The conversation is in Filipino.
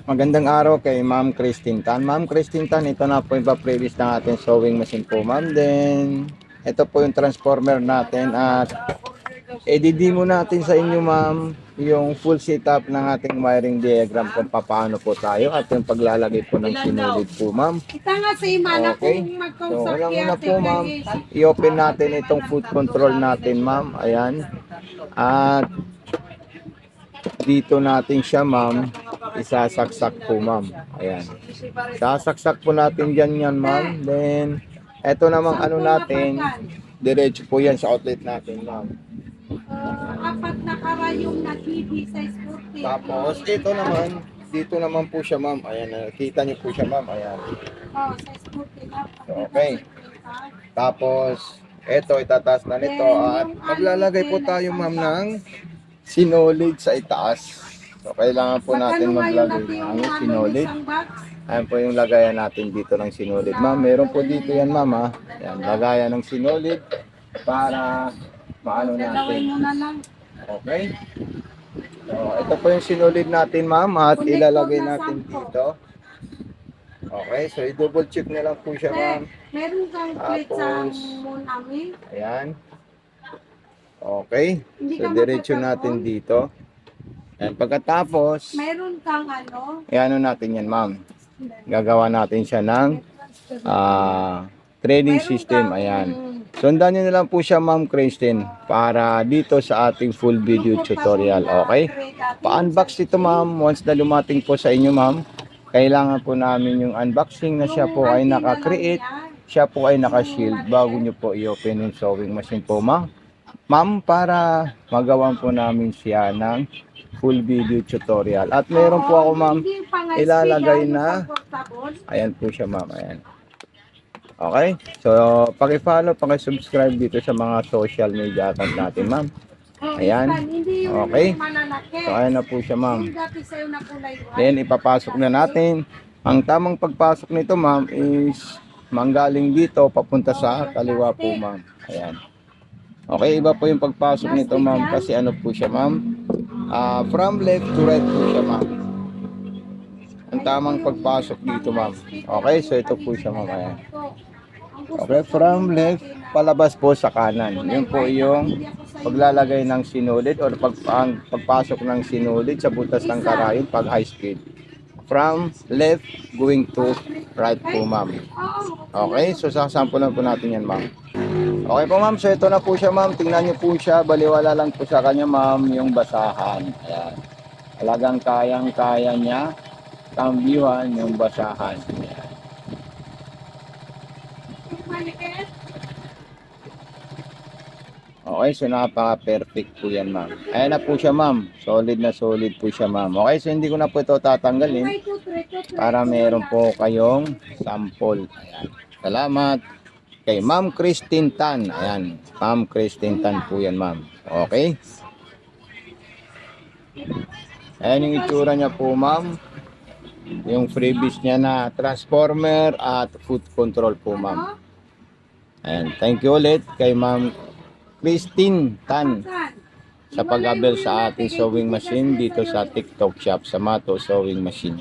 Magandang araw kay Ma'am Christine Tan. Ma'am Christine Tan, ito na po yung pa-previous ng ating sewing machine po, ma'am. Then, ito po yung transformer natin at i-demo natin sa inyo, ma'am, yung full setup ng ating wiring diagram kung paano po tayo at yung paglalagay po ng sinulid po, ma'am. Kita nga sa imana Okay. kung So, magkausap unang-una kaya po, ma'am, i-open natin itong foot control natin, ma'am. Ayan. At dito natin siya, ma'am, isasaksak po, ma'am. Ayan. Sasaksak po natin dyan yan, ma'am. Then, eto namang ano natin, diretso po yan sa outlet natin, ma'am. apat na karayong na TV sa sporty. Tapos, ito naman, dito naman po siya, ma'am. Ayan, kita niyo po siya, ma'am. Ayan. Oh, sa sporty na. Okay. Tapos, eto, itataas na nito. At maglalagay po tayo, ma'am, ng sinolid sa itaas. So, kailangan po natin maglagay ng sinolid. Ayan po yung lagayan natin dito ng sinolid. Ma'am, meron po dito yan, ma'am, ha. Ayan, lagayan ng sinolid para maano Dalawin natin. mo na lang. Okay? So, ito po yung sinolid natin, ma'am, at ilalagay natin dito. Okay, so i-double check na lang po siya, ma'am. Meron kang plate sa Tapos, Monami. ayan. Okay, so diretso natin dito. And pagkatapos, Meron kang ano? ano natin yan, ma'am. Gagawa natin siya ng trading system. Ayan. Sundan nyo na lang po siya, ma'am Christine, para dito sa ating full video tutorial. Okay? Pa-unbox ito, ma'am. Once na lumating po sa inyo, ma'am, kailangan po namin yung unboxing na siya po ay naka-create, siya po ay naka-shield bago nyo po i-open yung sewing machine po, ma'am. Ma'am, para magawan po namin siya ng full video tutorial. At meron po ako, ma'am, ilalagay na, ayan po siya, ma'am, ayan. Okay? So, paki-follow, paki-subscribe dito sa mga social media account natin, ma'am. Ayan. Okay. So, ayan na po siya, ma'am. Then, ipapasok na natin. Ang tamang pagpasok nito, ma'am, is manggaling dito, papunta sa kaliwa po, ma'am. Ayan. Okay, iba po yung pagpasok nito, ma'am, kasi ano po siya, ma'am. From left to right po siya, ma'am. Ang tamang pagpasok dito, ma'am. Okay, so ito po siya, ma'am. Ayan. Okay, from left, palabas po sa kanan. Yun po yung paglalagay ng sinulid or pagpasok ng sinulid sa butas ng karayon pag high speed. From left going to right po, ma'am. Okay, so sasampulan po natin yan, ma'am. Okay po, ma'am. So ito na po siya, ma'am. Tingnan niyo po siya. Baliwala lang po sa kanya, ma'am, yung basahan. Ayan. Talagang kayang-kaya niya kambiwan yung basahan. Ayan. Okay, so napaka-perfect po yan, ma'am. Ayan na po siya, ma'am. Solid na solid po siya, ma'am. Okay, so hindi ko na po ito tatanggalin para meron po kayong sample. Ayan. Salamat kay Ma'am Christine Tan. Ayan, Ma'am Christine Tan po yan, ma'am. Okay? Ayan yung itsura niya po, ma'am. Yung freebies niya na transformer at foot control po, ma'am. Ayan, thank you ulit kay Ma'am Christine Tan sa pag-abel sa ating sewing machine dito sa TikTok shop sa Mato Sewing Machine.